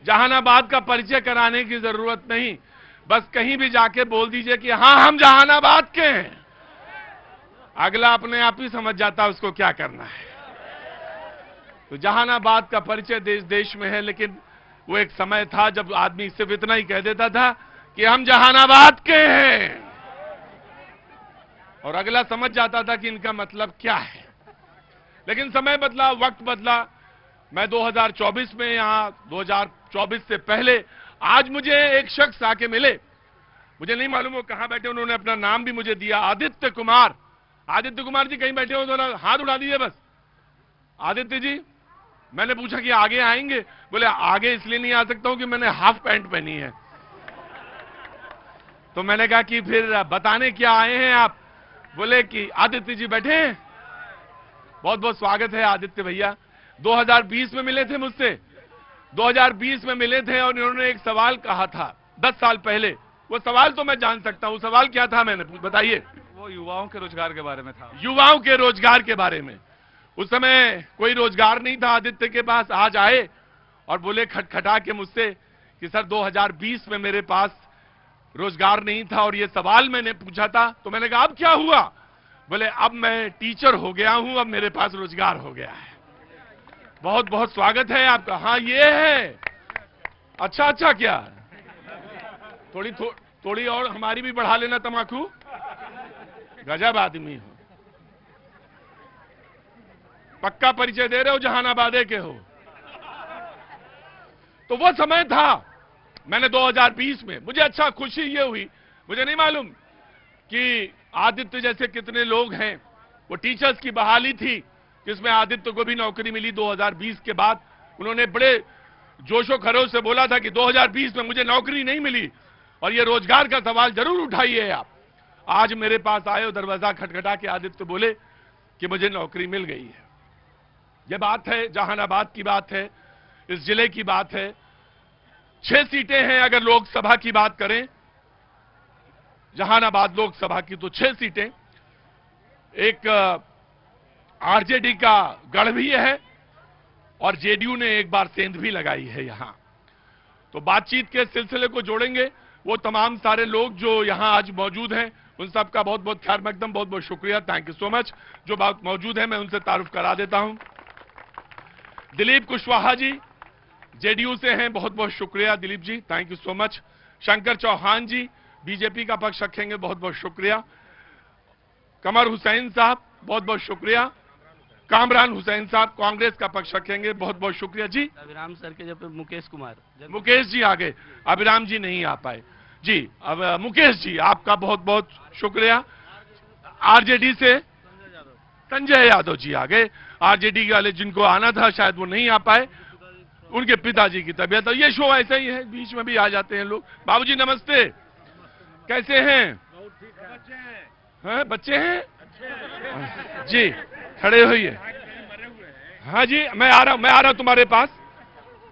जहानाबाद का परिचय कराने की जरूरत नहीं, बस कहीं भी जाके बोल दीजिए कि हाँ हम जहानाबाद के हैं, अगला अपने आप ही समझ जाता है उसको क्या करना है। तो जहानाबाद का परिचय देश देश में है, लेकिन वो एक समय था जब आदमी सिर्फ इतना ही कह देता था कि हम जहानाबाद के हैं, और अगला समझ जाता था कि इनका मतलब क्या है। लेकिन समय बदला, वक्त बदला। मैं 2024 में यहां 2024 से पहले आज मुझे एक शख्स आके मिले, मुझे नहीं मालूम वो कहां बैठे, उन्होंने अपना नाम भी मुझे दिया, आदित्य कुमार। आदित्य कुमार जी कहीं बैठे हो, थोड़ा हाथ उठा दीजिए बस। आदित्य जी, मैंने पूछा कि आगे आएंगे? बोले आगे इसलिए नहीं आ सकता हूं कि मैंने हाफ पैंट पहनी है। तो मैंने कहा कि फिर बताने क्या आए हैं आप? बोले कि आदित्य जी बैठे हैं। बहुत बहुत स्वागत है आदित्य भैया। 2020 में मिले थे मुझसे, 2020 में मिले थे, और इन्होंने एक सवाल कहा था 10 साल पहले। वो सवाल तो मैं जान सकता हूं, सवाल क्या था मैंने बताइए। वो युवाओं के रोजगार के बारे में था। युवाओं के रोजगार के बारे में। उस समय कोई रोजगार नहीं था आदित्य के पास। आज आए और बोले खटखटा के मुझसे कि सर 2020 में मेरे पास रोजगार नहीं था और ये सवाल मैंने पूछा था। तो मैंने कहा अब क्या हुआ? बोले अब मैं टीचर हो गया हूं, अब मेरे पास रोजगार हो गया है। बहुत बहुत स्वागत है आपका। हाँ ये है। अच्छा क्या थोड़ी और हमारी भी बढ़ा लेना तमाकू। गजब आदमी हो। पक्का परिचय दे रहे हो, जहानाबादे के हो। तो वो समय था, मैंने 2020 में, मुझे अच्छा खुशी ये हुई, मुझे नहीं मालूम कि आदित्य जैसे कितने लोग हैं। वो टीचर्स की बहाली थी जिसमें आदित्य को भी नौकरी मिली 2020 के बाद। उन्होंने बड़े जोशो खरोश से बोला था कि 2020 में मुझे नौकरी नहीं मिली और ये रोजगार का सवाल जरूर उठाइए आप। आज मेरे पास आए और दरवाजा खटखटा के आदित्य बोले कि मुझे नौकरी मिल गई है। ये बात है, जहानाबाद की बात है, इस जिले की बात है। 6 सीटें हैं अगर लोकसभा की बात करें, जहानाबाद लोकसभा की, तो 6 सीटें। एक आरजेडी का गढ़ भी है और जेडीयू ने एक बार सेंध भी लगाई है यहां। तो बातचीत के सिलसिले को जोड़ेंगे वो तमाम सारे लोग जो यहां आज मौजूद हैं, उन सबका बहुत बहुत खैर मकदम, बहुत बहुत शुक्रिया, थैंक यू सो मच। जो बात मौजूद है मैं उनसे तारुफ करा देता हूं। दिलीप कुशवाहा जी जेडीयू से हैं, बहुत बहुत शुक्रिया Dilip ji, thank you so much. Shankar Chauhan ji BJP का पक्ष रखेंगे, बहुत बहुत शुक्रिया। कमर हुसैन साहब बहुत बहुत शुक्रिया। कामरान हुसैन साहब कांग्रेस का पक्ष रखेंगे, बहुत बहुत शुक्रिया जी। अभिराम सर के जब मुकेश कुमार, मुकेश जी आ गए, अभिराम जी नहीं आ पाए जी। अब मुकेश जी आपका बहुत बहुत शुक्रिया। आरजेडी से संजय यादव जी आ गए। आरजेडी वाले जिनको आना था शायद वो नहीं आ पाए, उनके पिताजी की तबीयत। और ये शो ऐसा ही है, बीच में भी आ जाते हैं लोग। बाबूजी नमस्ते, कैसे हैं? बच्चे हैं जी, खड़े होइए। हाँ जी, मैं आ रहा हूं तुम्हारे पास।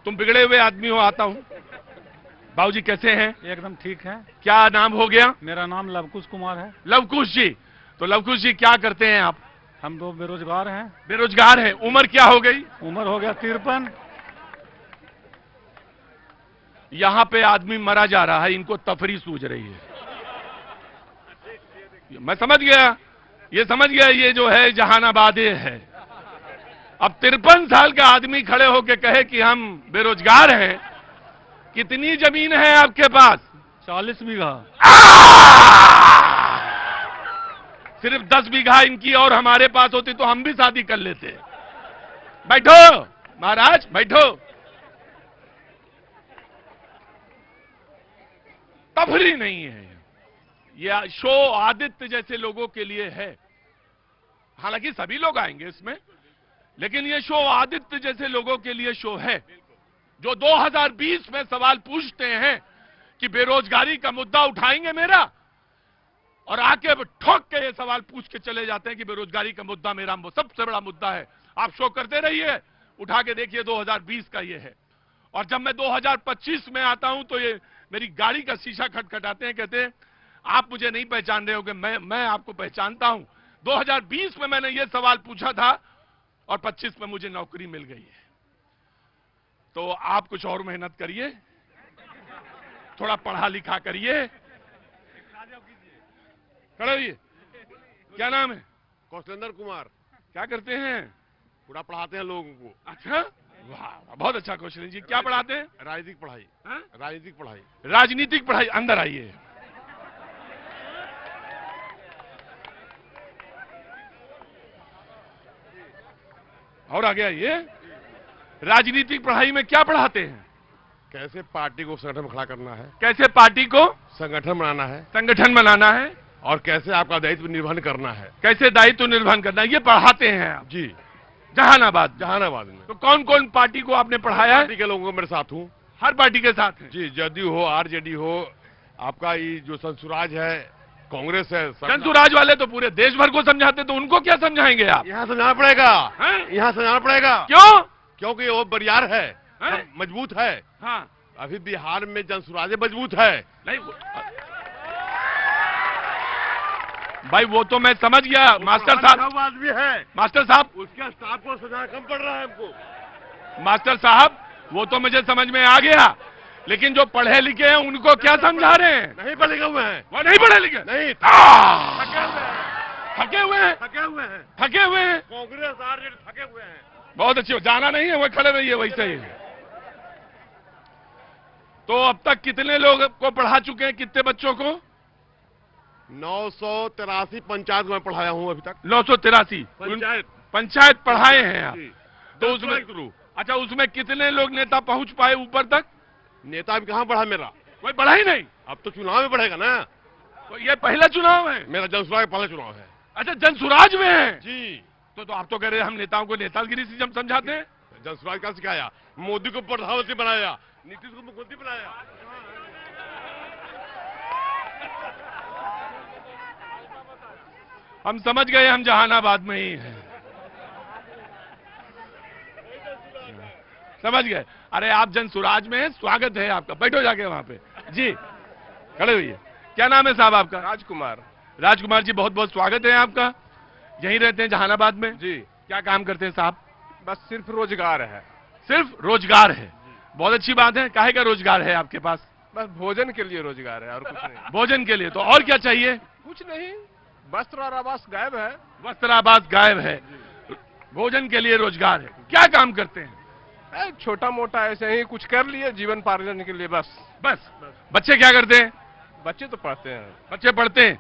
तुम बिगड़े हुए आदमी हो, आता हूं। बाबूजी कैसे हैं? एकदम ठीक है। क्या नाम हो गया? मेरा नाम लवकुश कुमार है। लवकुश जी, तो लवकुश जी क्या करते हैं आप? हम दो बेरोजगार हैं। बेरोजगार हैं। उम्र क्या हो गई? उम्र हो गया 53। यहां पे आदमी मरा जा रहा है, इनको तफरी सूझ रही है। मैं समझ गया, ये समझ गया, ये जो है जहानाबादे है। अब 53 साल का आदमी खड़े होकर कहे कि हम बेरोजगार हैं। कितनी जमीन है आपके पास? 40 बीघा। सिर्फ 10 बीघा इनकी और हमारे पास होती तो हम भी शादी कर लेते। बैठो महाराज, बैठो। तफरी नहीं है यह शो, आदित्य जैसे लोगों के लिए है। हालांकि सभी लोग आएंगे इसमें, लेकिन यह शो आदित्य जैसे लोगों के लिए शो है, जो 2020 में सवाल पूछते हैं कि बेरोजगारी का मुद्दा उठाएंगे मेरा, और आके ठोक के ये सवाल पूछ के चले जाते हैं कि बेरोजगारी का मुद्दा मेरा सबसे बड़ा मुद्दा है। आप शो करते रहिए, उठा के देखिए 2020 का ये है। और जब मैं 2025 में आता हूं तो ये मेरी गाड़ी का शीशा खटखटाते हैं, कहते हैं आप मुझे नहीं पहचान रहे हो कि मैं आपको पहचानता हूं। 2020 में मैंने ये सवाल पूछा था और 25 में मुझे नौकरी मिल गई है। तो आप कुछ और मेहनत करिए, थोड़ा पढ़ा लिखा करिए। खड़े रहिए। क्या नाम है? कौशलेंद्र कुमार। क्या करते हैं? पूरा पढ़ाते हैं लोगों को। अच्छा, वाह, बहुत अच्छा क्वेश्चन जी। क्या पढ़ाते हैं? राजनीतिक पढ़ाई। हाँ? राजनीतिक पढ़ाई। राजनीतिक पढ़ाई। अंदर आइए। और आगे आइए। राजनीतिक पढ़ाई में क्या पढ़ाते हैं? कैसे पार्टी को संगठन में खड़ा करना है, कैसे पार्टी को संगठन बनाना है, संगठन बनाना है, और कैसे आपका दायित्व निर्वहन करना है। कैसे दायित्व निर्वहन करना है, ये पढ़ाते हैं आप जी, जहानाबाद। जहानाबाद में। तो कौन कौन पार्टी को आपने पढ़ाया है? पार्टी के लोगों को मेरे साथ हूँ। हर पार्टी के साथ है जी, जदयू हो, आरजेडी हो, आपका ये जो संसुराज है, कांग्रेस है, जनसुराज वाले तो पूरे देश भर को समझाते, तो उनको क्या समझाएंगे आप? यहाँ समझाना पड़ेगा। हैं? यहाँ समझाना पड़ेगा। क्यों? क्योंकि वो बरियार है, हैं? मजबूत है। हाँ, अभी बिहार में जनसुराज मजबूत है। नहीं भाई, वो तो मैं समझ गया मास्टर साहब। आदमी है, मास्टर साहब, उसके स्टाफ को समझाना कम पड़ रहा है हमको। मास्टर साहब, वो तो मुझे समझ में आ गया, लेकिन जो पढ़े लिखे हैं उनको क्या समझा रहे हैं? नहीं पढ़े लिखे हुए हैं। वो नहीं पढ़े लिखे, नहीं, थके हुए हैं, थके हुए हैं। थके हुए हैं। कांग्रेस आरजेडी थके हुए हैं। बहुत अच्छी, जाना नहीं है, वो खड़े रहिए वैसे ही। तो अब तक कितने लोग को पढ़ा चुके हैं? कितने बच्चों को? 983 पंचायत में पढ़ाया हूँ अभी तक। 983 पंचायत पढ़ाए हैं आप। जी। तो उसमें, अच्छा, उसमें कितने लोग नेता पहुंच पाए ऊपर तक? नेता भी कहाँ बढ़ा मेरा? कोई बढ़ा ही नहीं। अब तो चुनाव में बढ़ेगा ना। तो ये पहला चुनाव है? मेरा जनसुराज का पहला चुनाव है। अच्छा, जनसुराज में है जी। तो आप तो कह रहे हैं हम नेताओं को नेतागिरी से जब समझाते हैं। जनसुराज का सिखाया, मोदी को प्रधानमंत्री बनाया, नीतीश को मुख्यमंत्री बनाया। हम समझ गए, हम जहानाबाद में ही हैं। समझ गए। अरे आप जनसुराज में हैं, स्वागत है आपका, बैठो जाके वहां पे। जी, खड़े हुइए। क्या नाम है साहब आपका? राजकुमार। राजकुमार जी, बहुत बहुत स्वागत है आपका। यहीं रहते हैं जहानाबाद में? जी। क्या काम करते हैं साहब? बस सिर्फ रोजगार है। सिर्फ रोजगार है? बहुत अच्छी बात है। काहे का रोजगार है आपके पास? बस भोजन के लिए रोजगार है और कुछ नहीं। भोजन के लिए। तो और क्या चाहिए? कुछ नहीं, वस्त्र और आवास गायब है। वस्त्र आवास गायब है, भोजन के लिए रोजगार है। क्या काम करते हैं? छोटा मोटा ऐसे ही कुछ कर लिए जीवन पालन के लिए। बस बस। बच्चे क्या करते हैं? बच्चे तो पढ़ते हैं। बच्चे पढ़ते हैं,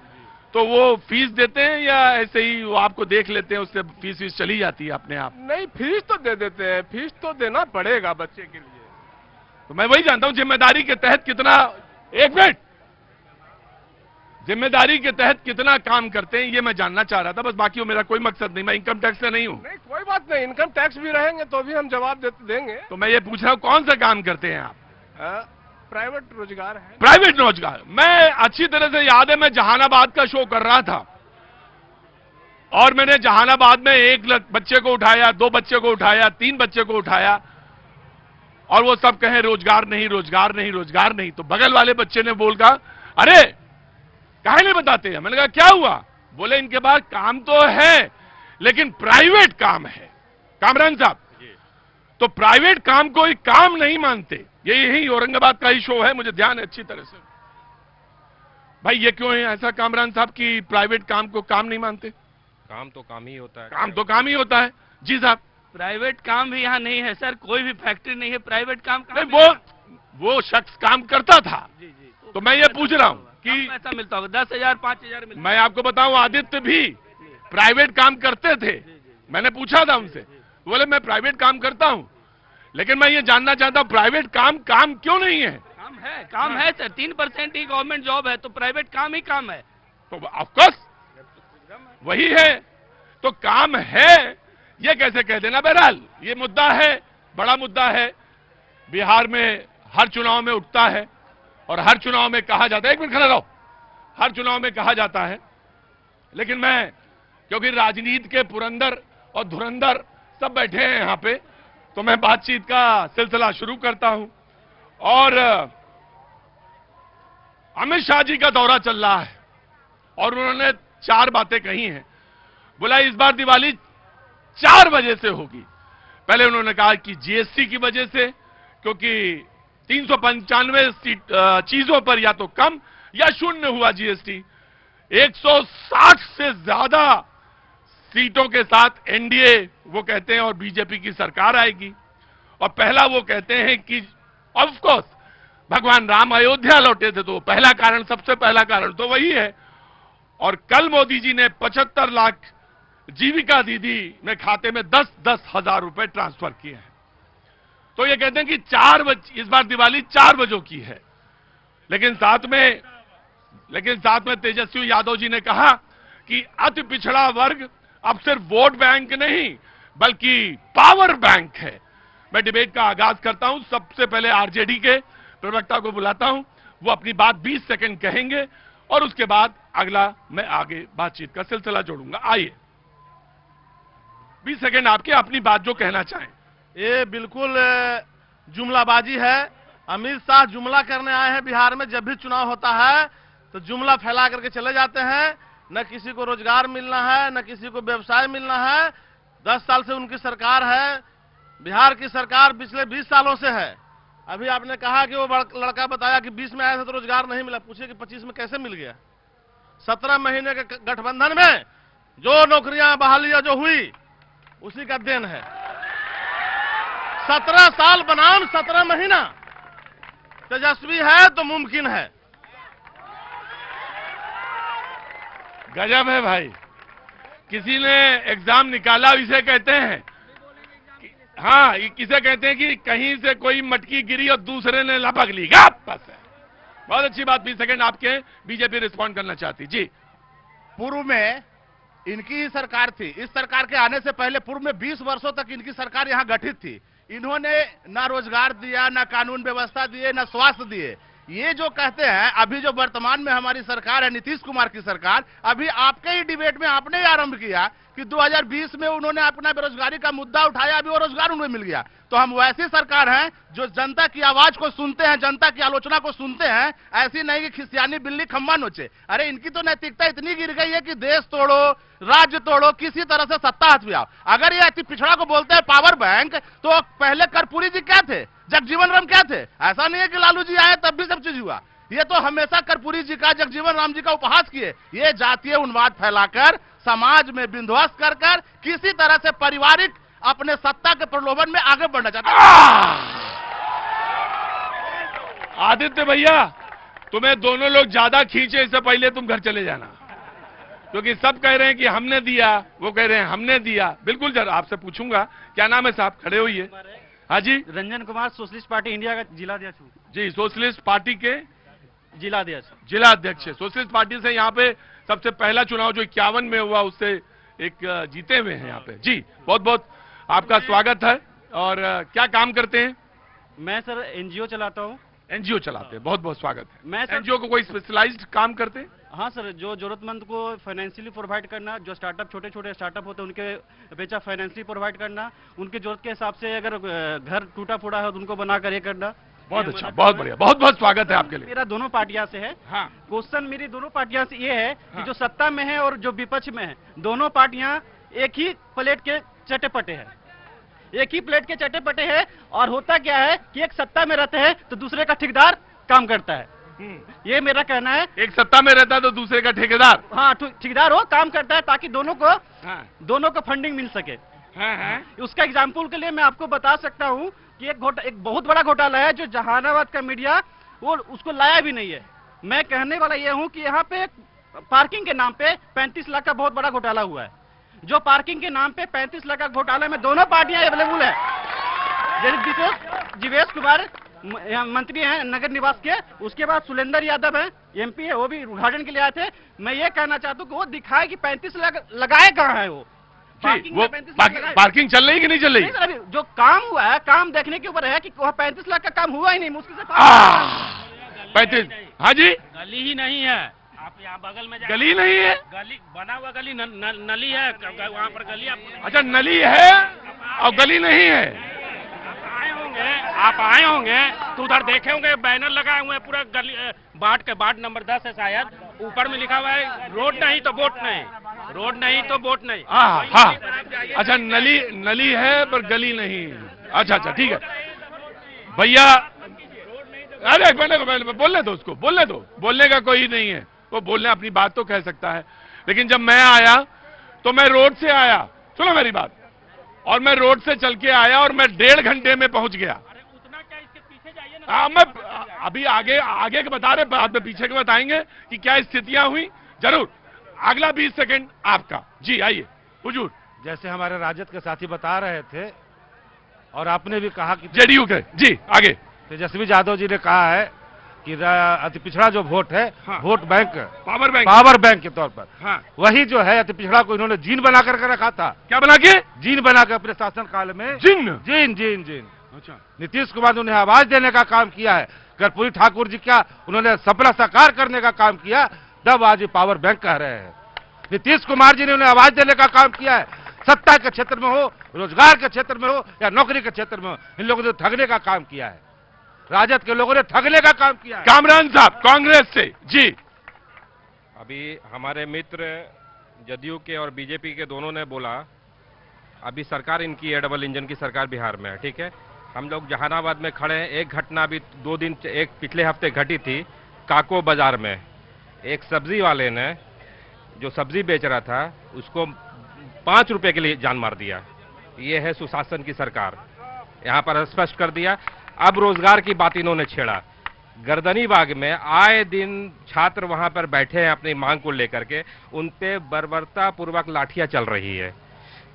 तो वो फीस देते हैं या ऐसे ही वो आपको देख लेते हैं, उससे फीस चली जाती है अपने आप? नहीं, फीस तो दे देते हैं, फीस तो देना पड़ेगा बच्चे के लिए। तो मैं वही जानता हूं जिम्मेदारी के तहत कितना, एक मिनट, जिम्मेदारी के तहत कितना काम करते हैं ये मैं जानना चाह रहा था बस। बाकी वो मेरा कोई मकसद नहीं, मैं इनकम टैक्स से नहीं हूं। नहीं, कोई बात नहीं, इनकम टैक्स भी रहेंगे तो भी हम जवाब देंगे। तो मैं ये पूछ रहा हूं कौन सा काम करते हैं आप? प्राइवेट रोजगार है। प्राइवेट रोजगार। मैं अच्छी तरह से याद है, मैं जहानाबाद का शो कर रहा था और मैंने जहानाबाद में एक बच्चे को उठाया, 2 बच्चे को उठाया, 3 बच्चे को उठाया और वो सब कहे रोजगार नहीं, रोजगार नहीं, रोजगार नहीं। तो बगल वाले बच्चे ने बोल कहा, अरे काहे नहीं बताते हैं? मैंने कहा क्या हुआ? बोले इनके पास काम तो है लेकिन प्राइवेट काम है। कामरान साहब, तो प्राइवेट काम को एक काम नहीं मानते। ये यही औरंगाबाद का ही शो है, मुझे ध्यान है अच्छी तरह से। भाई ये क्यों है ऐसा कामरान साहब कि प्राइवेट काम को काम नहीं मानते? काम तो काम ही होता है। काम तो काम ही होता है। जी साहब। प्राइवेट काम भी यहाँ नहीं है सर, कोई भी फैक्ट्री नहीं है, प्राइवेट काम नहीं, वो शख्स काम करता था। जी जी। तो मैं ये पूछ रहा हूं कि पैसा मिलता होगा, 10,000 5,000 मिलता। मैं आपको बताऊं, आदित्य भी प्राइवेट काम करते थे। मैंने पूछा था उनसे, बोले मैं प्राइवेट काम करता हूं, लेकिन मैं ये जानना चाहता हूं प्राइवेट काम क्यों नहीं है? काम है सर, 3% ही गवर्नमेंट जॉब है, तो प्राइवेट काम ही काम है। तो ऑफकोर्स वही है, तो काम है ये कैसे कह देना? बहरहाल ये मुद्दा है, बड़ा मुद्दा है, बिहार में हर चुनाव में उठता है और हर चुनाव में कहा जाता है, एक मिनट खड़ा रहो, हर चुनाव में कहा जाता है। लेकिन मैं, क्योंकि राजनीति के पुरंदर और धुरंधर सब बैठे हैं यहां पे, तो मैं बातचीत का सिलसिला शुरू करता हूं। और अमित शाह जी का दौरा चल रहा है और उन्होंने 4 बातें कही हैं। बोला इस बार दिवाली 4 वजह से होगी। पहले उन्होंने कहा कि जीएसटी की वजह से, क्योंकि 395 चीजों पर या तो कम या शून्य हुआ जीएसटी। 160 से ज्यादा सीटों के साथ एनडीए वो कहते हैं और बीजेपी की सरकार आएगी। और पहला वो कहते हैं कि ऑफ कोर्स भगवान राम अयोध्या लौटे थे, तो पहला कारण, सबसे पहला कारण तो वही है। और कल मोदी जी ने 75 लाख जीविका दीदी में खाते में 10-10 हजार रुपए ट्रांसफर किए हैं। तो ये कहते हैं कि इस बार दिवाली 4 बजों की है। लेकिन साथ में तेजस्वी यादव जी ने कहा कि अति पिछड़ा वर्ग अब सिर्फ वोट बैंक नहीं बल्कि पावर बैंक है। मैं डिबेट का आगाज करता हूं। सबसे पहले आरजेडी के प्रवक्ता को बुलाता हूं, वो अपनी बात 20 सेकंड कहेंगे और उसके बाद अगला मैं आगे बातचीत का सिलसिला जोड़ूंगा। आइए 20 सेकंड आपके, अपनी बात जो कहना चाहें। ये बिल्कुल जुमलाबाजी है। अमित शाह जुमला करने आए हैं बिहार में। जब भी चुनाव होता है तो जुमला फैला करके चले जाते हैं। न किसी को रोजगार मिलना है, न किसी को व्यवसाय मिलना है। 10 साल से उनकी सरकार है। बिहार की सरकार पिछले 20 सालों से है। अभी आपने कहा कि वो लड़का बताया कि 20 में आया था तो रोजगार नहीं मिला। पूछिए कि 25 में कैसे मिल गया। 17 महीने के गठबंधन में जो नौकरियां बहालियां जो हुई उसी का देन है। 17 साल बनाम 17 महीना तेजस्वी है तो मुमकिन है। गजब है भाई। किसी ने एग्जाम निकाला, इसे कहते हैं हाँ, इसे कहते हैं कि कहीं से कोई मटकी गिरी और दूसरे ने लपक ली। बस है। बहुत अच्छी बात। 20 सेकंड आपके। बीजेपी रिस्पॉन्ड करना चाहती जी। पूर्व में इनकी ही सरकार थी। इस सरकार के आने से पहले पूर्व में 20 वर्षों तक इनकी सरकार यहां गठित थी। इन्होंने ना रोजगार दिया, ना कानून व्यवस्था दिए, ना स्वास्थ्य दिए। ये जो कहते हैं अभी जो वर्तमान में हमारी सरकार है, नीतीश कुमार की सरकार, अभी आपके ही डिबेट में आपने ही आरंभ किया कि 2020 में उन्होंने अपना बेरोजगारी का मुद्दा उठाया, अभी वो रोजगार उन्हें मिल गया। तो हम वैसी सरकार हैं जो जनता की आवाज को सुनते हैं, जनता की आलोचना को सुनते हैं। ऐसी नहीं कि खिसियानी बिल्ली खम्बा नोचे। अरे इनकी तो नैतिकता इतनी गिर गई है कि देश तोड़ो, राज्य तोड़ो, किसी तरह से सत्ता हाथ में आओ। अगर ये अति पिछड़ा को बोलते हैं पावर बैंक, तो पहले कर्पूरी जी क्या थे, जगजीवन राम क्या थे? ऐसा नहीं है कि लालू जी आए तब भी सब चीज हुआ। ये तो हमेशा कर्पूरी जी का, जगजीवन राम जी का उपहास किए। ये जातीय उन्माद फैलाकर समाज में विध्वंस कर किसी तरह से पारिवारिक अपने सत्ता के प्रलोभन में आगे बढ़ना चाहते हैं। आदित्य भैया, तुम्हें दोनों लोग ज्यादा खींचे, इससे पहले तुम घर चले जाना, क्योंकि सब कह रहे हैं कि हमने दिया, वो कह रहे हैं हमने दिया। बिल्कुल सर, आपसे पूछूंगा। क्या नाम है साहब? खड़े होइए। हाँ जी। Ranjan Kumar, socialist party India का जिलाध्यक्ष हूँ। जी, सोशलिस्ट पार्टी के जिलाध्यक्ष है। सोशलिस्ट पार्टी से यहाँ पे सबसे पहला चुनाव जो 51 में हुआ उससे एक जीते हुए हैं यहाँ पे। जी, बहुत बहुत आपका स्वागत है। और क्या काम करते हैं? मैं सर एनजीओ चलाता हूँ। एनजीओ चलाते हैं, बहुत बहुत स्वागत है। मैं एनजीओ को कोई स्पेशलाइज्ड काम करते हैं? हाँ सर, जो जरूरतमंद को फाइनेंशियली प्रोवाइड करना, जो स्टार्टअप, छोटे छोटे स्टार्टअप होते हैं उनके बेचा फाइनेंशियली प्रोवाइड करना, उनकी जरूरत के हिसाब से अगर घर टूटा फूटा है तो उनको बनाकर ये करना। बहुत अच्छा, बहुत बढ़िया, बहुत बहुत स्वागत है आपके लिए। मेरा दोनों पार्टियां से है। हाँ। क्वेश्चन मेरी दोनों पार्टियां से ये है कि जो सत्ता में है और जो विपक्ष में है, दोनों पार्टियां एक ही प्लेट के चटे पटे हैं। एक ही प्लेट के चटे पटे हैं। और होता क्या है कि एक सत्ता में रहते हैं तो दूसरे का ठेकेदार काम करता है। ये मेरा कहना है। एक सत्ता में रहता है तो दूसरे का ठेकेदार, हाँ, ठेकेदार हो काम करता है ताकि दोनों को फंडिंग मिल सके। उसका एग्जाम्पल के लिए मैं आपको बता सकता हूँ कि एक बहुत बड़ा घोटाला है जो जहानाबाद का मीडिया वो उसको लाया भी नहीं है। मैं कहने वाला ये हूँ कि यहाँ पे पार्किंग के नाम पे 35 लाख का बहुत बड़ा घोटाला हुआ है। जो पार्किंग के नाम पे 35 लाख का घोटाला में दोनों पार्टियां अवेलेबल है। जैसे जीवेश कुमार मंत्री हैं नगर निवास के, उसके बाद सुलेंदर यादव हैं एमपी है, वो भी उद्घाटन के लिए आए थे। मैं ये कहना चाहता हूँ कि वो दिखाए कि 35 लाख लगाए कहाँ है। वो पार्किंग चल रही कि नहीं चल रही? अभी जो काम हुआ है, काम देखने के ऊपर है कि वह 35 लाख का काम हुआ ही नहीं, मुश्किल से 35। हाँ जी, गली ही नहीं है। आप यहाँ बगल में गली नहीं है, गली बना हुआ गली नली है, वहाँ पर गली। अच्छा, नली है और गली नहीं है। आप आए होंगे तो उधर देखे होंगे बैनर लगाए हुए हैं पूरा गली वार्ड नंबर 10 है शायद, ऊपर में लिखा हुआ है रोड नहीं तो वोट नहीं, रोड नहीं तो वोट नहीं। हाँ, अच्छा, नली है पर गली नहीं। अच्छा, ठीक है, भैया अरे बोलने दो उसको, बोलने दो, बोलने का कोई नहीं है, वो बोलने अपनी बात तो कह सकता है। लेकिन जब मैं आया तो मैं रोड से आया, सुनो मेरी बात, और मैं रोड से चल के आया और मैं 1.5 घंटे में पहुंच गया। उतना क्या, इसके पीछे जाइए ना। मैं अभी आगे के बता रहे, बाद में पीछे के बताएंगे कि क्या स्थितियां हुई। जरूर, अगला 20 सेकंड आपका। जी आइए हुजूर। जैसे हमारे राजद के साथी बता रहे थे और आपने भी कहा कि जेडीयू के, जी आगे तेजस्वी यादव जी ने कहा है कि अति पिछड़ा जो वोट है, हाँ। वोट बैंक, पावर बैंक के तौर पर, हाँ। वही जो है अति पिछड़ा को इन्होंने जीन बना करके रखा था। क्या बना के? जीन बना के अपने शासन काल में। जिन जीन जीन जीन अच्छा। नीतीश कुमार ने उन्हें आवाज देने का काम किया है। कर्पूरी ठाकुर जी क्या उन्होंने सपना साकार करने का काम किया, तब आज ये पावर बैंक कह रहे हैं। नीतीश कुमार जी ने उन्हें आवाज देने का काम किया है, सत्ता के क्षेत्र में हो, रोजगार के क्षेत्र में हो या नौकरी के क्षेत्र में हो, इन लोगों ने ठगने का काम किया है। राजद के लोगों ने ठगने का काम किया है। कामरान साहब कांग्रेस से। जी अभी हमारे मित्र जदयू के और बीजेपी के दोनों ने बोला, अभी सरकार इनकी है, डबल इंजन की सरकार बिहार में है, ठीक है। हम लोग जहानाबाद में खड़े हैं। एक घटना अभी 2 दिन, एक पिछले हफ्ते घटी थी काको बाजार में। एक सब्जी वाले ने जो सब्जी बेच रहा था उसको 5 रुपए के लिए जान मार दिया। ये है सुशासन की सरकार, यहाँ पर स्पष्ट कर दिया। अब रोजगार की बात इन्होंने छेड़ा। गर्दनी बाग में आए दिन छात्र वहां पर बैठे हैं अपनी मांग को लेकर के, उन पे बर्बरता पूर्वक लाठियां चल रही है।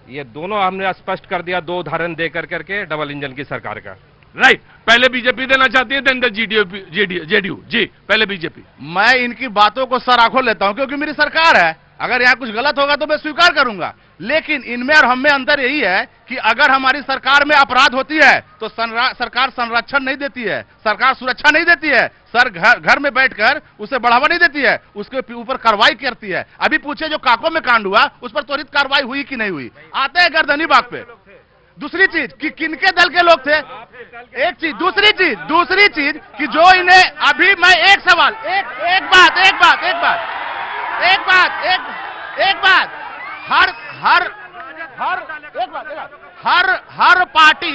ये दोनों हमने स्पष्ट कर दिया, 2 उदाहरण दे करके डबल इंजन की सरकार का। राइट, पहले बीजेपी देना चाहती है, देन द जेडीयू। जी पहले बीजेपी। मैं इनकी बातों को सर आंखों लेता हूं क्योंकि मेरी सरकार है। अगर यहाँ कुछ गलत होगा तो मैं स्वीकार करूंगा, लेकिन इनमें और हमें अंतर यही है कि अगर हमारी सरकार में अपराध होती है तो सरकार संरक्षण नहीं देती है, सरकार सुरक्षा नहीं देती है, सर घर में बैठकर उसे बढ़ावा नहीं देती है, उसके ऊपर कार्रवाई करती है। अभी पूछे जो काको में कांड हुआ उस पर त्वरित कार्रवाई हुई कि नहीं हुई? आते हैं गर्दनी बाग पे। दूसरी चीज कि किनके दल के लोग थे, एक चीज। दूसरी चीज कि जो इन्हें, अभी मैं एक सवाल, एक बात, हर पार्टी,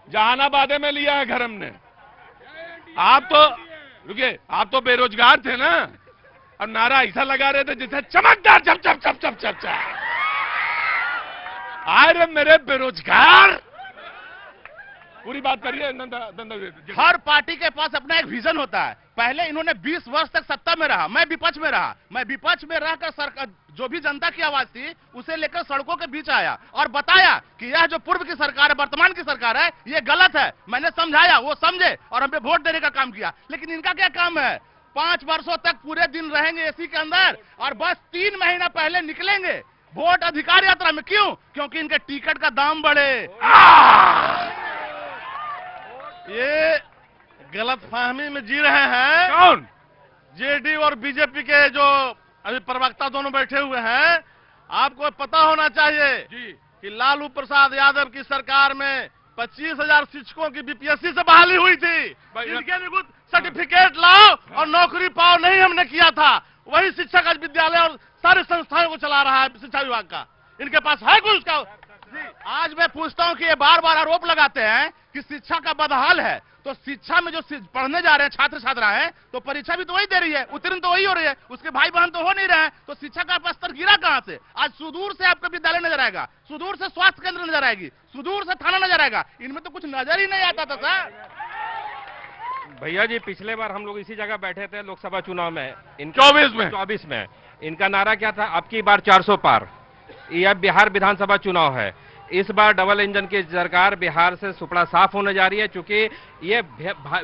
जहानाबाद में लिया है घर हमने। आप तो रुकिए, आप तो बेरोजगार थे ना, और नारा ऐसा लगा रहे थे जैसे चमकदार चप चप चप चप चप चप। अरे मेरे बेरोजगार, पूरी बात करिए। हर पार्टी के पास अपना एक विजन होता है। पहले इन्होंने 20 वर्ष तक सत्ता में रहा, मैं विपक्ष में रहा। मैं विपक्ष में रहकर सरकार जो भी जनता की आवाज थी उसे लेकर सड़कों के बीच आया और बताया कि यह जो पूर्व की सरकार है, वर्तमान की सरकार है, ये गलत है। मैंने समझाया, वो समझे और हमें वोट देने का काम किया। लेकिन इनका क्या काम है? 5 वर्षों तक पूरे दिन रहेंगे एसी के अंदर और बस 3 महीना पहले निकलेंगे वोट अधिकार यात्रा में। क्यों? क्योंकि इनके टिकट का दाम बढ़े। ये गलत फहमी में जी रहे हैं। कौन? जेडीयू और बीजेपी के जो अभी प्रवक्ता दोनों बैठे हुए हैं। आपको पता होना चाहिए जी कि लालू प्रसाद यादव की सरकार में 25,000 शिक्षकों की बीपीएससी से बहाली हुई थी। इनके निगुत सर्टिफिकेट लाओ और नौकरी पाओ नहीं हमने किया था। वही शिक्षक आज विद्यालय और सारे संस्थाओं को चला रहा है शिक्षा विभाग का। इनके पास है कुछ उसका? आज मैं पूछता हूं कि ये बार बार आरोप लगाते हैं कि शिक्षा का बदहाल है, तो शिक्षा में जो पढ़ने जा रहे हैं छात्र छात्राएं, तो परीक्षा भी तो वही दे रही है, उत्तीर्ण तो वही हो रही है, उसके भाई बहन तो हो नहीं रहे हैं, तो शिक्षा का स्तर गिरा कहां से? आज सुदूर से आपका विद्यालय नजर आएगा, सुदूर से स्वास्थ्य केंद्र नजर आएगी, सुदूर से थाना नजर आएगा। इनमें तो कुछ नजर ही नहीं आता था सर। भैया जी, पिछले बार हम लोग इसी जगह बैठे थे लोकसभा चुनाव में, 24 में इनका नारा क्या था? अब की बार 400 पार। यह बिहार विधानसभा चुनाव है। इस बार डबल इंजन की सरकार बिहार से सुपड़ा साफ होने जा रही है, क्योंकि ये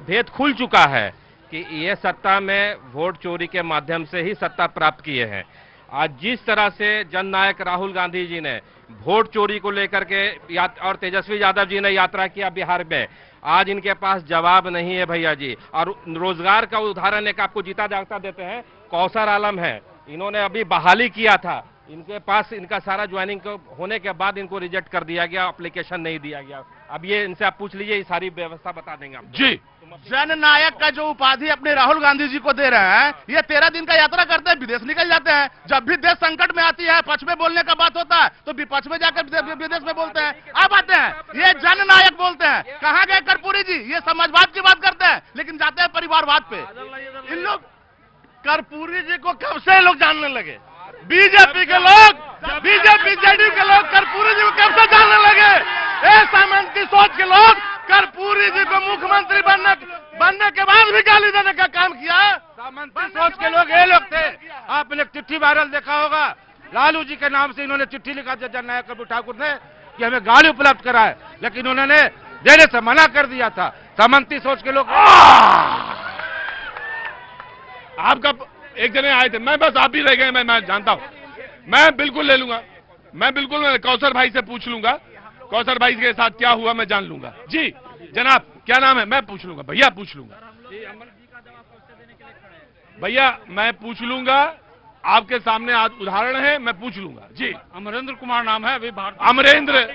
भेद खुल चुका है कि ये सत्ता में वोट चोरी के माध्यम से ही सत्ता प्राप्त किए हैं। आज जिस तरह से जननायक राहुल गांधी जी ने वोट चोरी को लेकर के और तेजस्वी यादव जी ने यात्रा किया बिहार में, आज इनके पास जवाब नहीं है भैया जी। और रोजगार का उदाहरण एक आपको जीता जागता देते हैं, कौसर आलम है, इन्होंने अभी बहाली किया था, इनके पास इनका सारा ज्वाइनिंग होने के बाद इनको रिजेक्ट कर दिया गया, एप्लीकेशन नहीं दिया गया। अब ये इनसे आप पूछ लीजिए, ये सारी व्यवस्था बता देंगे आप। जी, जननायक का जो उपाधि अपने राहुल गांधी जी को दे रहे हैं, ये 13 दिन का यात्रा करते हैं, विदेश निकल जाते हैं। जब भी देश संकट में आती है, पक्ष में बोलने का बात होता है तो विपक्ष में जाकर विदेश में बोलते हैं। अब आते हैं, ये जननायक बोलते हैं। कहाँ गए कर्पूरी जी? ये समाजवाद की बात करते हैं लेकिन जाते हैं परिवारवाद पे। इन लोग कर्पूरी जी को कब से लोग जानने लगे? बीजेपी के लोग, बीजेपी जेडीयू के लोग कर्पूरी जी को कब से जानने लगे? सामंती सोच के लोग कर्पूरी जी को मुख्यमंत्री बनने के बाद भी गाली देने का काम किया। सामंती सोच के लोग ये लोग थे। आपने चिट्ठी वायरल देखा होगा, लालू जी के नाम से इन्होंने चिट्ठी लिखा था जननायक कर्पूरी ठाकुर ने कि हमें गाड़ी उपलब्ध कराए, लेकिन उन्होंने देने से मना कर दिया था। सामंती सोच के लोग। आपका एक जने आए थे, मैं बस आप ही रह गए, मैं जानता हूं। मैं बिल्कुल ले लूंगा, मैं बिल्कुल कौसर भाई से पूछ लूंगा, कौसर भाई के साथ क्या हुआ मैं जान लूंगा। जी जनाब, क्या नाम है? मैं पूछ लूंगा भैया, पूछ लूंगा भैया, मैं पूछ लूंगा। आपके सामने आज उदाहरण है, मैं पूछ लूंगा। जी, अमरेंद्र कुमार नाम है अभी भारत। अमरेंद्र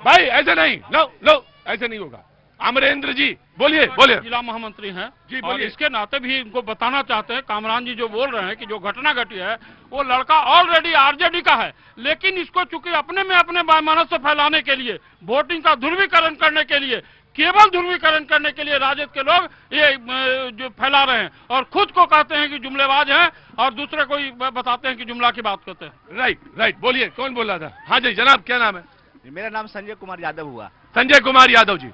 भाई, ऐसे नहीं, लो ऐसे नहीं होगा। अमरेंद्र जी बोलिए, बोलिए। जिला महामंत्री हैं जी, और बोलिए। इसके नाते भी इनको बताना चाहते हैं, कामरान जी जो बोल रहे हैं कि जो घटना घटी है वो लड़का ऑलरेडी आरजेडी का है, लेकिन इसको चूंकि अपने में अपने बायमानस से फैलाने के लिए, वोटिंग का ध्रुवीकरण करने के लिए, केवल ध्रुवीकरण करने के लिए राजद के लोग ये जो फैला रहे हैं और खुद को कहते हैं कि जुमलेबाज हैं और दूसरे को बताते हैं कि जुमला की बात करते हैं। राइट, बोलिए, कौन बोल रहा था? हाँ जी जनाब, क्या नाम है? मेरा नाम संजय कुमार यादव हुआ। संजय कुमार यादव जी।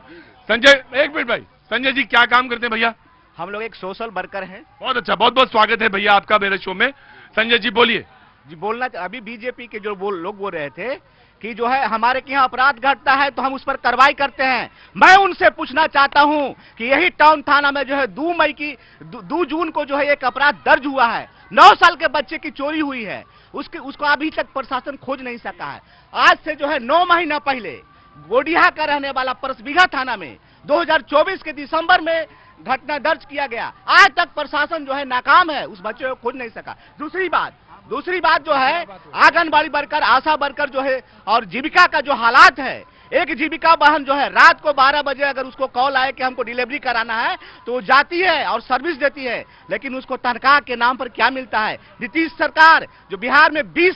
संजय, एक मिनट भाई, संजय जी क्या काम करते हैं भैया? हम लोग एक सोशल वर्कर हैं। बहुत अच्छा, बहुत बहुत स्वागत है भैया आपका मेरे शो में। संजय जी बोलिए। जी बोलना, अभी बीजेपी के जो लोग बोल रहे थे कि जो है हमारे के यहाँ अपराध घटता है तो हम उस पर कार्रवाई करते हैं। मैं उनसे पूछना चाहता हूं कि यही टाउन थाना में जो है 2 जून को जो है एक अपराध दर्ज हुआ है, 9 साल के बच्चे की चोरी हुई है, उसको अभी तक प्रशासन खोज नहीं सका है। आज से जो है 9 महीना पहले गोडिया का रहने वाला परसबिघा थाना में 2024 के दिसंबर में घटना दर्ज किया गया। आज तक प्रशासन जो है नाकाम है, उस बच्चे को खोज नहीं सका। दूसरी बात जो है आंगनबाड़ी वर्कर, आशा वर्कर जो है और जीविका का जो हालात है, एक जीविका बहन जो है रात को 12 बजे अगर उसको कॉल आए कि हमको डिलीवरी कराना है तो वो जाती है और सर्विस देती है, लेकिन उसको तनख्वाह के नाम पर क्या मिलता है? नीतीश सरकार जो बिहार में 20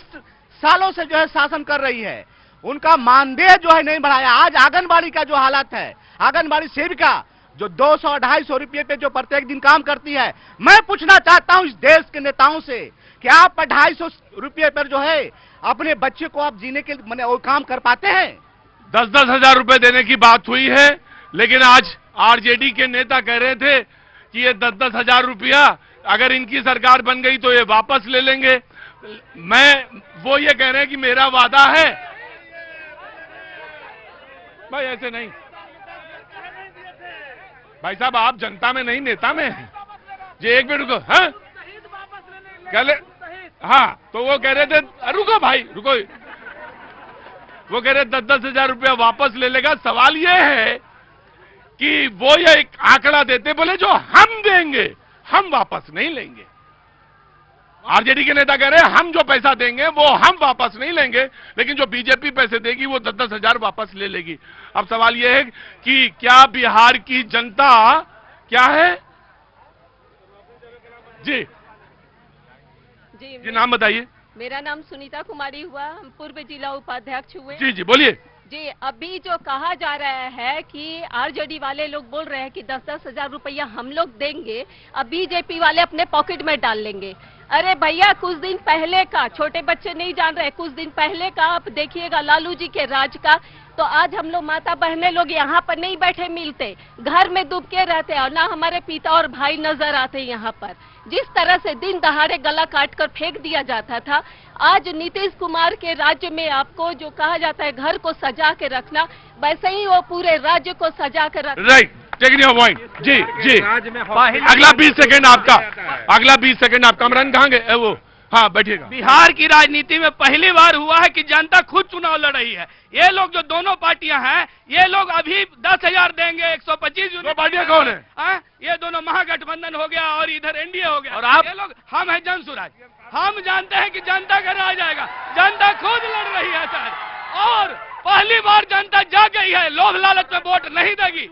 सालों से जो है शासन कर रही है, उनका मानदेय जो है नहीं बढ़ाया। आज आंगनबाड़ी का जो हालत है, आंगनबाड़ी सेविका जो 200-250 रुपये पे जो प्रत्येक दिन काम करती है, मैं पूछना चाहता हूं इस देश के नेताओं से कि आप 250 रुपये पर जो है अपने बच्चे को आप जीने के मैंने वो काम कर पाते हैं? 10-10 हजार रुपए देने की बात हुई है, लेकिन आज आरजेडी के नेता कह रहे थे कि ये 10-10 हजार रुपया अगर इनकी सरकार बन गई तो ये वापस ले लेंगे। वो ये कह रहे हैं कि मेरा वादा है। भाई ऐसे नहीं भाई साहब, आप जनता में नहीं नेता में हैं। जी एक मिनट रुको। हाँ हाँ, तो वो कह रहे थे, रुको भाई रुको, वो कह रहे 10-10 हजार रुपया वापस ले लेगा। सवाल ये है कि वो ये एक आंकड़ा देते, बोले जो हम देंगे हम वापस नहीं लेंगे। आरजेडी के नेता कह रहे हैं हम जो पैसा देंगे वो हम वापस नहीं लेंगे, लेकिन जो बीजेपी पैसे देगी वो 10-10 हजार वापस ले लेगी। अब सवाल यह है कि क्या बिहार की जनता क्या है? जी जी नाम बताइए। मेरा नाम सुनीता कुमारी हुआ, हम पूर्व जिला उपाध्यक्ष हुए। जी जी बोलिए। जी, अभी जो कहा जा रहा है कि आरजेडी वाले लोग बोल रहे हैं कि 10-10 हजार रुपया हम लोग देंगे, अब बीजेपी वाले अपने पॉकेट में डाल लेंगे। अरे भैया, कुछ दिन पहले का, छोटे बच्चे नहीं जान रहे, कुछ दिन पहले का आप देखिएगा लालू जी के राज का, तो आज हम लोग माता बहने लोग यहाँ पर नहीं बैठे मिलते, घर में डूब के रहते और ना हमारे पिता और भाई नजर आते यहाँ पर। जिस तरह से दिन दहाड़े गला काट कर फेंक दिया जाता था, आज नीतीश कुमार के राज्य में आपको जो कहा जाता है घर को सजा के रखना, वैसे ही वो पूरे राज्य को सजा के रखना। Right, taking your point. जी जी, अगला 20 सेकंड आपका, अगला 20 सेकंड आपका। अमरन कहाँ गए वो? हाँ बैठिएगा। बिहार की राजनीति में पहली बार हुआ है कि जनता खुद चुनाव लड़ रही है। ये लोग जो दोनों पार्टियां हैं, ये लोग अभी 10,000 देंगे, 125 यूनिट। पार्टियां कौन है? ये दोनों महागठबंधन हो गया और इधर एनडीए हो गया। और आप? ये लोग, हम है जन सुराज। हम जानते हैं कि जनता का राज आएगा, जनता खुद लड़ रही है सर। और पहली पहली बार जनता जाग गई है, लोभ लालच में वोट नहीं देगी।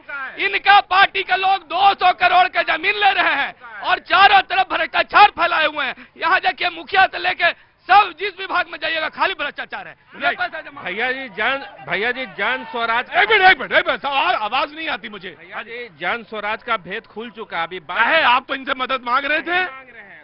इनका पार्टी के लोग 200 करोड़ के जमीन ले रहे हैं और चारों तरफ भ्रष्टाचार फैलाए हुए हैं। यहाँ देखिए मुखिया से लेके सब जिस विभाग में जाइएगा खाली भ्रष्टाचार है। भैया जी जन स्वराज, एक मिनट आवाज नहीं आती मुझे। भैया जी जन स्वराज का भेद खुल चुका। अभी है, आप तो इनसे मदद मांग रहे थे,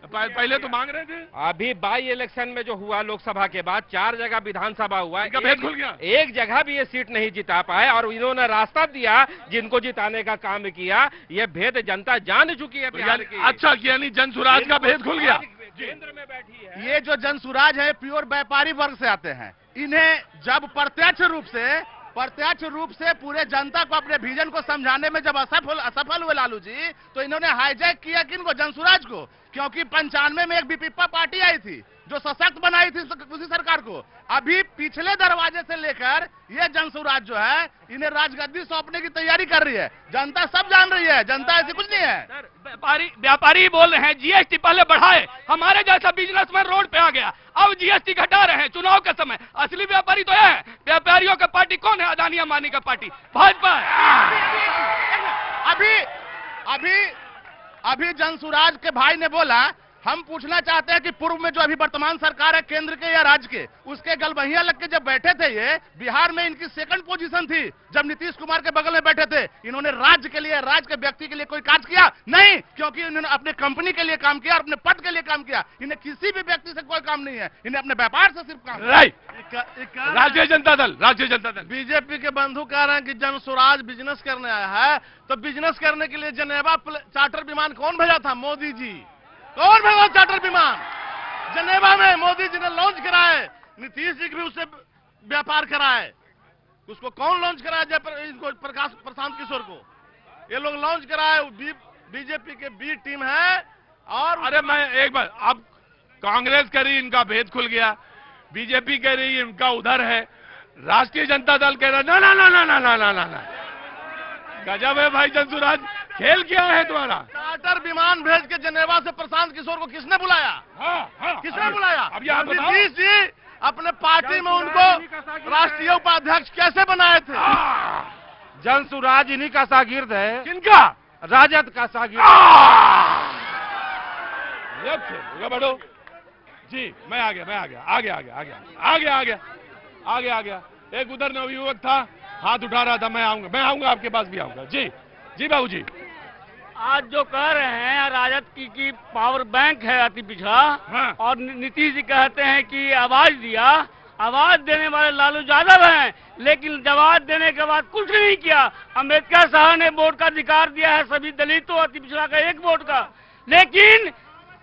पहले तो मांग रहे थे। अभी बाई इलेक्शन में जो हुआ लोकसभा के बाद 4 जगह विधानसभा हुआ, इनका भेद खुल गया। एक जगह भी ये सीट नहीं जिता पाए और इन्होंने रास्ता दिया जिनको जिताने का काम किया। ये भेद जनता जान चुकी है बिहार की। अच्छा, यानी जन स्वराज का भेद खुल गया। केंद्र में बैठी है। ये जो जन स्वराज है प्योर व्यापारी वर्ग से आते हैं। इन्हें जब प्रत्यक्ष रूप से पूरे जनता को अपने विजन को समझाने में जब असफल हुए लालू जी, तो इन्होंने हाईजैक किया किनको? जन स्वराज को। क्योंकि 95 में एक बीपीपा पार्टी आई थी जो सशक्त बनाई थी उसी सरकार को। अभी पिछले दरवाजे से लेकर ये जन स्वराज जो है इन्हें राजगद्दी सौंपने की तैयारी कर रही है। जनता सब जान रही है, जनता ऐसी कुछ नहीं है। व्यापारी बोल रहे हैं जीएसटी पहले बढ़ाए, हमारे जैसा बिजनेसमैन रोड पे आ गया, अब जीएसटी घटा रहे हैं चुनाव के समय। असली व्यापारी तो यह है। व्यापारियों का पार्टी कौन है? अदानी अंबानी का पार्टी भाजपा है। अभी जन स्वराज के भाई ने बोला, हम पूछना चाहते हैं कि पूर्व में जो अभी वर्तमान सरकार है केंद्र के या राज्य के, उसके गलबहिया लग के जब बैठे थे ये, बिहार में इनकी सेकंड पोजीशन थी जब नीतीश कुमार के बगल में बैठे थे। इन्होंने राज्य के लिए, राज्य के व्यक्ति के लिए कोई कार्य किया नहीं, क्योंकि इन्होंने अपने कंपनी के लिए काम किया और अपने पद के लिए काम किया। इन्हें किसी भी व्यक्ति से कोई काम नहीं है, इन्हें अपने व्यापार से सिर्फ काम। राष्ट्रीय जनता दल बीजेपी के बंधु कह रहे हैं कि जन स्वराज बिजनेस करने आया है, तो बिजनेस करने के लिए जेनेवा चार्टर विमान कौन भेजा था? मोदी जी। कौन भेजा चार्टर विमान? जनेवा में मोदी जी ने लॉन्च कराए। नीतीश जी भी उससे व्यापार कराए। उसको कौन लॉन्च कराया? इनको प्रशांत किशोर को ये लोग लॉन्च कराए। बीजेपी के बी टीम है। और अरे मैं एक बार, अब कांग्रेस कह रही इनका भेद खुल गया, बीजेपी कह रही इनका उधर है, राष्ट्रीय जनता दल कह रहा ना ना ना ना ना ना ना ना ना। गजब है भाई जन स्वराज, खेल क्या है तुम्हारा? चार्टर विमान भेज के जनेवा से प्रशांत किशोर को किसने बुलाया? किसने बुलाया? अब आप बताओ। नीतीश जी अपने पार्टी में उनको राष्ट्रीय उपाध्यक्ष कैसे बनाए थे? जन स्वराज इन्हीं का शागिर्द है। किनका? राजद का शागिर्द। बढ़ो जी, मैं आ गया। एक उधर नवयुवक था, हाथ उठा रहा था, मैं आऊंगा आपके पास भी आऊंगा। जी बाबू जी। आज जो कह रहे हैं राजद की पावर बैंक है अति पिछड़ा। हाँ। और नीतीश जी कहते हैं कि आवाज दिया, आवाज देने वाले लालू यादव हैं, लेकिन जवाब देने के बाद कुछ नहीं किया। अम्बेडकर साहब ने वोट का अधिकार दिया है सभी दलितों, अति पिछड़ा का 1 वोट का, लेकिन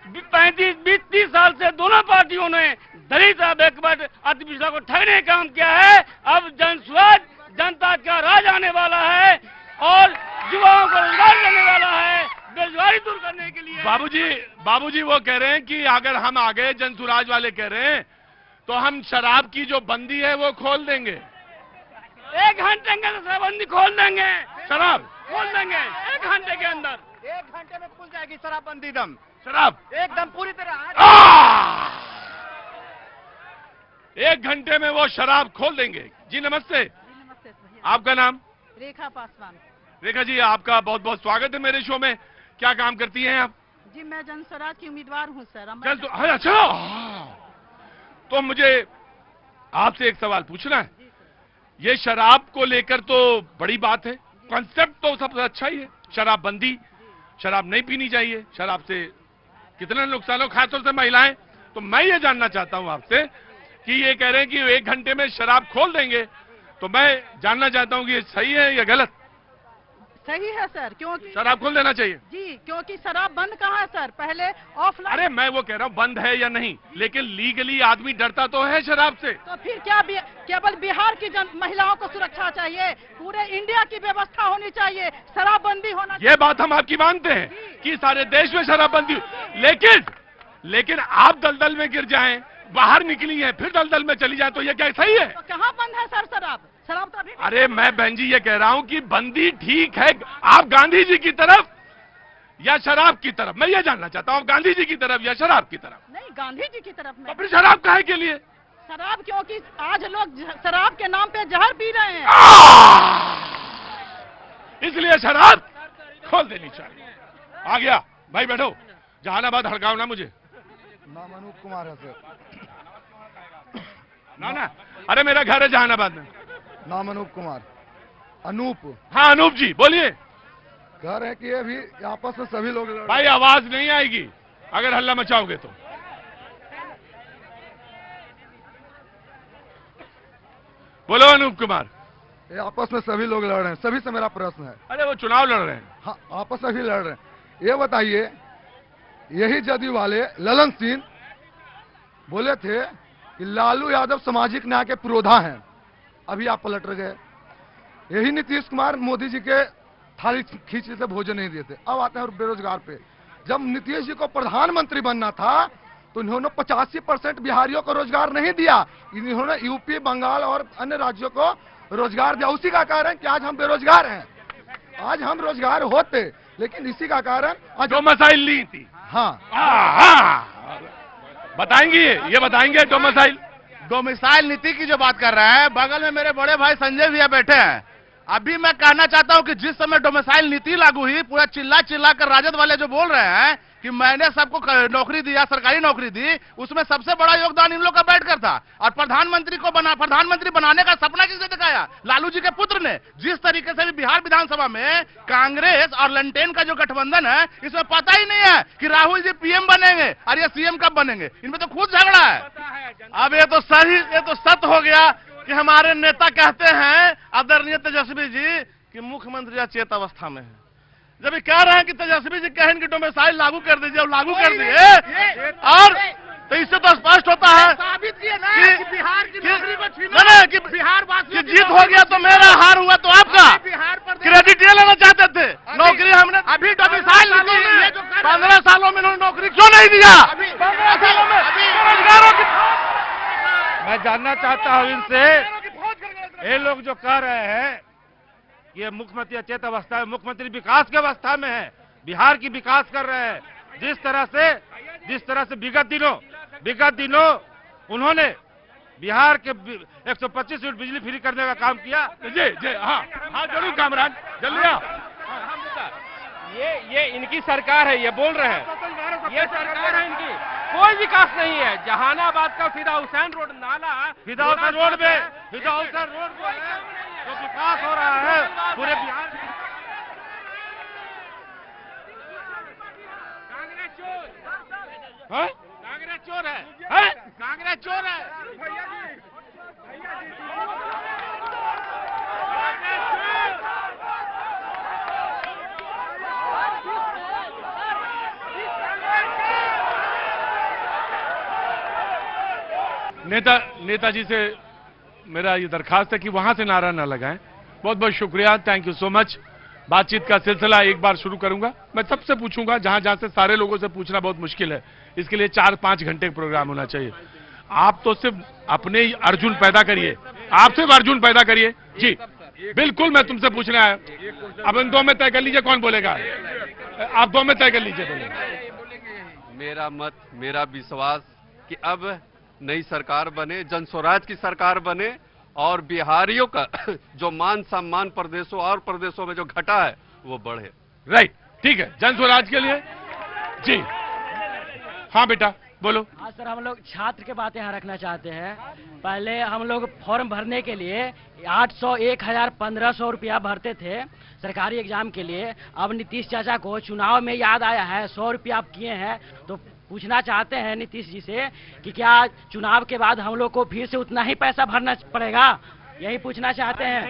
35-30 साल से दोनों पार्टियों ने दलित बैकवर्ड अति पिछड़ा को ठगने का काम किया है। अब जन स्वराज जनता का राज आने वाला है और युवाओं को रोजगार देने वाला है, बेरोजगारी दूर करने के लिए। बाबूजी वो कह रहे हैं कि अगर हम आ गए, जन स्वराज वाले कह रहे हैं, तो हम शराब की जो बंदी है वो खोल देंगे। 1 घंटे के अंदर शराबबंदी खोल देंगे। शराब खोल देंगे 1 घंटे के अंदर। 1 घंटे में खुल जाएगी शराबबंदी दम। शराब एकदम पूरी तरह 1 घंटे में वो शराब खोल देंगे। जी नमस्ते। आपका नाम? रेखा पासवान। रेखा जी, आपका बहुत बहुत स्वागत है मेरे शो में। क्या काम करती हैं आप? जी मैं जन स्वराज की उम्मीदवार हूँ सर। अच्छा, तो मुझे आपसे एक सवाल पूछना है। ये शराब को लेकर तो बड़ी बात है, कॉन्सेप्ट तो सबसे अच्छा ही है, शराबबंदी, शराब नहीं पीनी चाहिए, शराब से कितने नुकसान हो, खासतौर से महिलाएं। तो मैं ये जानना चाहता हूं आपसे कि ये कह रहे हैं कि 1 घंटे में शराब खोल देंगे, तो मैं जानना चाहता हूं कि ये सही है या गलत? सही है सर, क्योंकि शराब खोल देना चाहिए जी, क्योंकि शराब बंद कहाँ है सर? पहले ऑफलाइन। अरे मैं वो कह रहा हूँ बंद है या नहीं, लेकिन लीगली आदमी डरता तो है शराब से। तो फिर क्या केवल बिहार की महिलाओं को सुरक्षा चाहिए? पूरे इंडिया की व्यवस्था होनी चाहिए, शराबबंदी होना चाहिए। ये बात हम आपकी मानते हैं कि सारे देश में शराबबंदी, लेकिन आप दलदल में गिर जाएं, बाहर निकली हैं, फिर दलदल में चली जाए, तो ये क्या सही है? तो कहाँ बंद है सर शराब? शराब तो अभी। अरे मैं बहन जी ये कह रहा हूं कि बंदी ठीक है। आप गांधी जी की तरफ या शराब की तरफ? मैं ये जानना चाहता हूं, गांधी जी की तरफ या शराब की तरफ? नहीं, गांधी जी की तरफ में। तो फिर शराब काहे के लिए? शराब, क्योंकि आज लोग शराब के नाम पे जहर पी रहे हैं, इसलिए शराब खोल देनी चाहिए। आ गया भाई, बैठो। जहानाबाद हड़काओ ना मुझे। नाम अनूप कुमार है सर। ना अरे मेरा घर है जहानाबाद में। नाम अनूप कुमार। अनूप। हाँ अनूप जी बोलिए। कह रहे हैं कि अभी आपस में सभी लोग भाई आवाज नहीं आएगी अगर हल्ला मचाओगे तो। बोलो अनूप कुमार। ये आपस में सभी लोग लड़ रहे हैं, सभी से मेरा प्रश्न है। अरे वो चुनाव लड़ रहे हैं। हाँ आपस में भी लड़ रहे हैं। ये बताइए, यही जदयू वाले ललन सिंह बोले थे कि लालू यादव सामाजिक न्याय के पुरोधा हैं, अभी आप पलट गए। यही नीतीश कुमार मोदी जी के थाली खींचने से भोजन नहीं देते, अब आते हैं बेरोजगार पे। जब नीतीश जी को प्रधानमंत्री बनना था तो इन्होंने 85% बिहारियों को रोजगार नहीं दिया, इन्होंने यूपी, बंगाल और अन्य राज्यों को रोजगार दिया। उसी का कारण कि आज हम बेरोजगार हैं। आज हम रोजगार होते, लेकिन इसी का कारण आज डोमिसाइल ली थी। हाँ बताएंगे, ये बताएंगे डोमिसाइल नीति की जो बात कर रहे हैं, बगल में मेरे बड़े भाई संजय भैया बैठे हैं। अभी मैं कहना चाहता हूं कि जिस समय डोमिसाइल नीति लागू हुई, पूरा चिल्ला चिल्ला कर राजद वाले जो बोल रहे हैं कि मैंने सबको नौकरी दिया, सरकारी नौकरी दी, उसमें सबसे बड़ा योगदान इन लोग का बैठकर था। और प्रधानमंत्री बनाने का सपना किसने दिखाया? लालू जी के पुत्र ने। जिस तरीके से भी बिहार विधानसभा में कांग्रेस और लंटेन का जो गठबंधन है, इसमें पता ही नहीं है कि राहुल जी पीएम बनेंगे और ये सीएम कब बनेंगे। इनमें तो खुद झगड़ा है। अब ये तो सत्य हो गया कि हमारे नेता कहते हैं आदरणीय तेजस्वी जी कि मुख्यमंत्री अचेत अवस्था में है। जब ये कह रहे हैं कि तेजस्वी जी कहें कि डोमिसाइल लागू कर दीजिए, और लागू कर दिए, और तो इससे तो स्पष्ट होता है साबित किए ना कि बिहार की नौकरी को छीना, कि बिहार जीत हो गया तो मेरा, हार हुआ तो आपका। क्रेडिट ये लेना चाहते थे। नौकरी हमने अभी डोमिसाइल 15 सालों में नौकरी क्यों नहीं दिया? 15 सालों में बेरोजगारों की। मैं जानना चाहता हूं इनसे, ये लोग जो कह रहे हैं ये मुख्यमंत्री अचेत अवस्था है, मुख्यमंत्री विकास की अवस्था में है, बिहार की विकास कर रहे हैं। जिस तरह से विगत दिनों उन्होंने बिहार के 125 यूनिट बिजली फ्री करने का काम किया। जी हाँ जरूर कामरान, जल्दी आओ। ये इनकी सरकार है, ये बोल रहे हैं, ये सरकार है इनकी। कोई विकास नहीं है। जहानाबाद का फिदा हुसैन रोड नाला, फिदा हुसैन रोड जो विकास हो रहा है पूरे बिहार में। कांग्रेस चोर है, कांग्रेस चोर है। नेताजी से मेरा ये दरखास्त है कि वहां से नारा न लगाएं। बहुत बहुत शुक्रिया, थैंक यू सो मच। बातचीत का सिलसिला एक बार शुरू करूंगा। मैं सबसे पूछूंगा, जहां से सारे लोगों से पूछना बहुत मुश्किल है, इसके लिए 4-5 घंटे का प्रोग्राम होना चाहिए। आप तो सिर्फ अपने ही अर्जुन पैदा करिए, आप सिर्फ अर्जुन पैदा करिए। जी बिल्कुल, मैं तुमसे पूछना है। अब इन 2 में तय कर लीजिए कौन बोलेगा। आप 2 में तय कर लीजिए। मेरा मत, मेरा विश्वास कि अब नई सरकार बने, जन स्वराज की सरकार बने, और बिहारियों का जो मान सम्मान प्रदेशों और प्रदेशों में जो घटा है वो बढ़े। राइट, ठीक है, जन स्वराज के लिए। जी हाँ बेटा बोलो। आज सर हम लोग छात्र के बात यहाँ रखना चाहते हैं। पहले हम लोग फॉर्म भरने के लिए 800, 1000, 1500 रुपया भरते थे सरकारी एग्जाम के लिए। अब नीतीश चाचा को चुनाव में याद आया है 100 रुपया आप किए हैं, तो पूछना चाहते हैं नीतीश जी से कि क्या चुनाव के बाद हम लोग को फिर से उतना ही पैसा भरना पड़ेगा? यही पूछना चाहते हैं।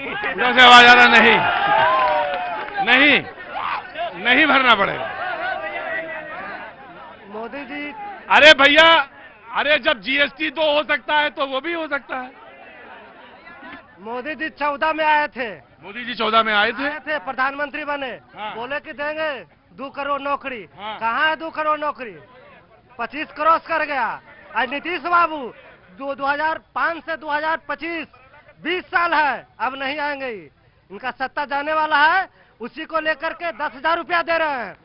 से आवाज आ रहा नहीं भरना पड़ेगा। मोदी जी, अरे भैया, अरे जब जीएसटी 2 हो सकता है तो वो भी हो सकता है। मोदी जी 14 में आए थे। मोदी जी 14 में आए थे, प्रधानमंत्री बने। हाँ। बोले कि देंगे 2 करोड़ नौकरी। हाँ। कहाँ है 2 करोड़ नौकरी? 25 करोड़ कर गया। आज नीतीश बाबू 2005 से 2025 20 साल है, अब नहीं आएंगे। इनका सत्ता जाने वाला है, उसी को लेकर के 10,000 रुपया दे रहे हैं।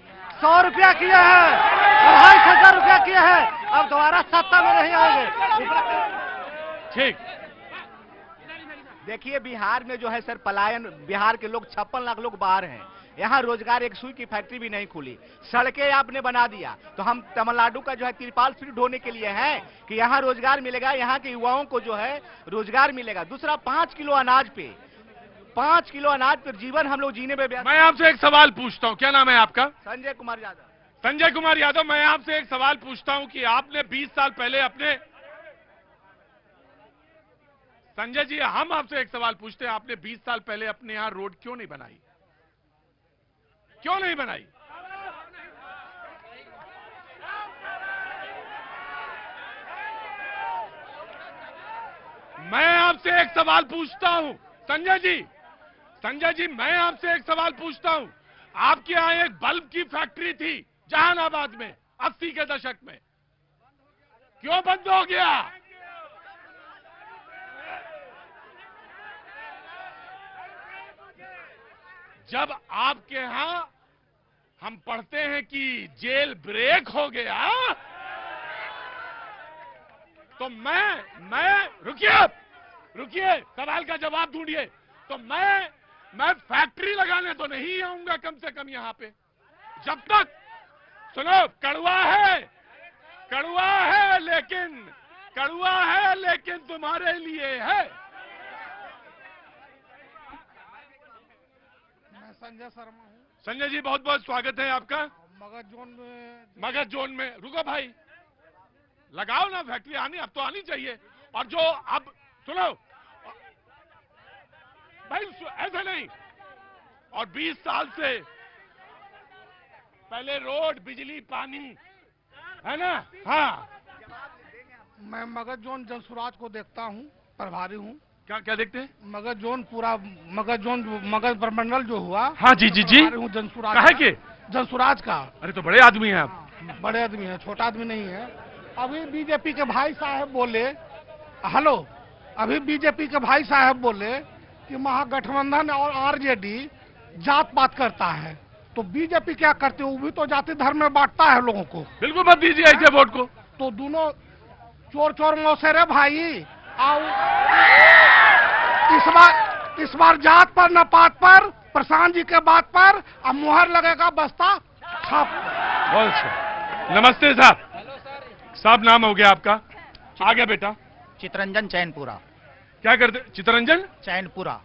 100 रुपया किए हैं, 2,500 रुपया किए हैं, अब दोबारा सत्ता में नहीं आएंगे। ठीक। देखिए बिहार में जो है सर पलायन, बिहार के लोग 56 लाख लोग बाहर हैं। यहाँ रोजगार, एक सुई की फैक्ट्री भी नहीं खुली, सड़कें आपने बना दिया। तो हम तमिलनाडु का जो है तिरपाल फिर ढोने के लिए हैं कि यहाँ रोजगार मिलेगा, यहाँ के युवाओं को जो है रोजगार मिलेगा। दूसरा 5 किलो अनाज पे, 5 किलो अनाज पर जीवन हम लोग जीने में। मैं आपसे एक सवाल पूछता हूँ, क्या नाम है आपका? संजय कुमार यादव। संजय कुमार यादव, मैं आपसे एक सवाल पूछता हूँ कि आपने 20 साल पहले अपने, संजय जी हम आपसे एक सवाल पूछते हैं, आपने 20 साल पहले अपने यहां रोड क्यों नहीं बनाई? क्यों नहीं बनाई? मैं आपसे एक सवाल पूछता हूं संजय जी, मैं आपसे एक सवाल पूछता हूं। आपके यहां एक बल्ब की फैक्ट्री थी जहानाबाद में 80 के दशक में, क्यों बंद हो गया? जब आपके यहां हम पढ़ते हैं कि जेल ब्रेक हो गया, तो मैं रुकिए सवाल का जवाब ढूंढिए। तो मैं फैक्ट्री लगाने तो नहीं आऊंगा कम से कम यहां पे, जब तक, सुनो, कड़वा है लेकिन तुम्हारे लिए है। संजय शर्मा हूँ। संजय जी बहुत बहुत स्वागत है आपका। मगध जोन में रुको भाई, लगाओ ना फैक्ट्री, अब तो आनी चाहिए। और जो अब सुनो भाई, ऐसे नहीं। और 20 साल से पहले रोड, बिजली, पानी है ना? हाँ, मैं मगध जोन जनसुराज को देखता हूँ, प्रभारी हूँ। क्या देखते हैं? मगध जोन पूरा, मगध प्रमंडल जो हुआ। हाँ जी जनसुराज कहा के जनसुराज का। अरे तो बड़े आदमी हैं आप। बड़े आदमी हैं, छोटा आदमी नहीं है। अभी बीजेपी के भाई साहब बोले, हेलो, अभी बीजेपी के भाई साहब बोले कि महागठबंधन और आरजेडी जात पात करता है। तो बीजेपी क्या करती है? वो भी तो जाति धर्म में बांटता है लोगों को। बिल्कुल मत दीजिए ऐसे वोट को। तो दोनों चोर मौसेरे भाई आओ। इस बार जात पर न पात पर, प्रशांत जी के बात पर अब मुहर लगेगा बस्ता छाप। बहुत अच्छा। नमस्ते साहब, नाम हो गया आपका? आगे बेटा। चितरंजन चैनपुरा। क्या करते? चितरंजन चैनपुरा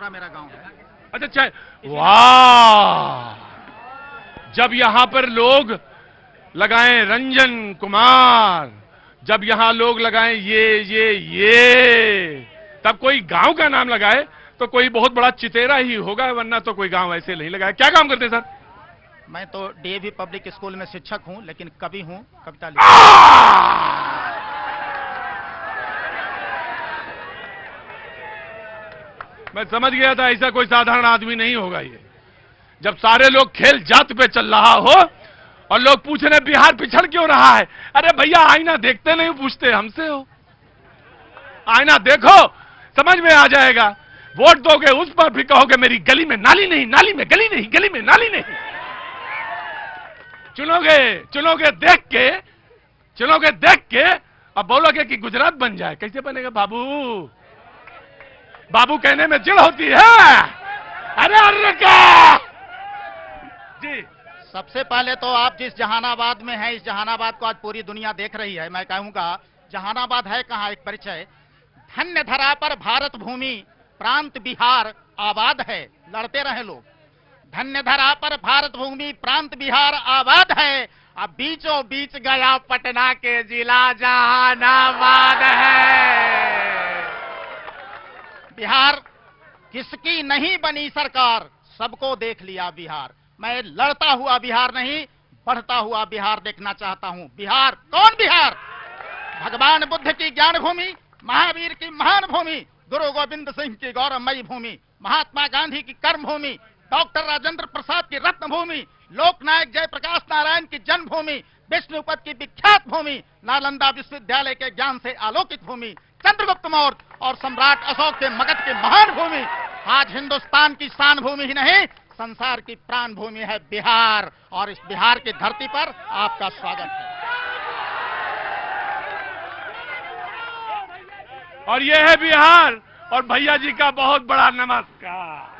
मेरा गांव है। अच्छा, वाह! जब यहां पर लोग लगाएं रंजन कुमार, जब यहां लोग लगाएं ये, तब कोई गांव का नाम लगाए तो कोई बहुत बड़ा चितेरा ही होगा, वरना तो कोई गांव ऐसे नहीं लगाए। क्या काम करते हैं सर? मैं तो डीएवी पब्लिक स्कूल में शिक्षक हूं, लेकिन कवि हूं, कविता मैं समझ गया था ऐसा कोई साधारण आदमी नहीं होगा ये। जब सारे लोग खेल जात पे चल रहा हो और लोग पूछ रहे बिहार पिछड़ क्यों रहा है, अरे भैया आईना देखते नहीं, पूछते हमसे हो। आईना देखो, समझ में आ जाएगा। वोट दोगे उस पर भी कहोगे मेरी गली में नाली नहीं, नाली में गली नहीं, गली में नाली नहीं। चुनोगे देख के अब बोलोगे कि गुजरात बन जाए। कैसे बनेगा बाबू कहने में जिल होती है। अरे का जी, सबसे पहले तो आप जिस जहानाबाद में हैं, इस जहानाबाद को आज पूरी दुनिया देख रही है। मैं कहूंगा जहानाबाद है कहां, एक परिचय। धन्य धरा पर भारत भूमि, प्रांत बिहार आबाद है, लड़ते रहे लोग। धन्य धरा पर भारत भूमि, प्रांत बिहार आबाद है। अब बीचों बीच गया पटना के जिला जहानाबाद है। बिहार किसकी नहीं बनी सरकार, सबको देख लिया बिहार। मैं लड़ता हुआ बिहार नहीं, बढ़ता हुआ बिहार देखना चाहता हूं। बिहार कौन? बिहार भगवान बुद्ध की ज्ञान भूमि, महावीर की महान भूमि, गुरु गोविंद सिंह की गौरवमयी भूमि, महात्मा गांधी की कर्म भूमि, डॉक्टर राजेंद्र प्रसाद की रत्न भूमि, लोकनायक जयप्रकाश नारायण की जन्मभूमि, विष्णुपद की विख्यात भूमि, नालंदा विश्वविद्यालय के ज्ञान से आलोकित भूमि, चंद्रगुप्त मौर्य और सम्राट अशोक के मगध की महान भूमि। आज हिंदुस्तान की शान भूमि ही नहीं, संसार की प्राण भूमि है बिहार। और इस बिहार की धरती पर आपका स्वागत है। और ये है बिहार और भैया जी का बहुत बड़ा नमस्कार।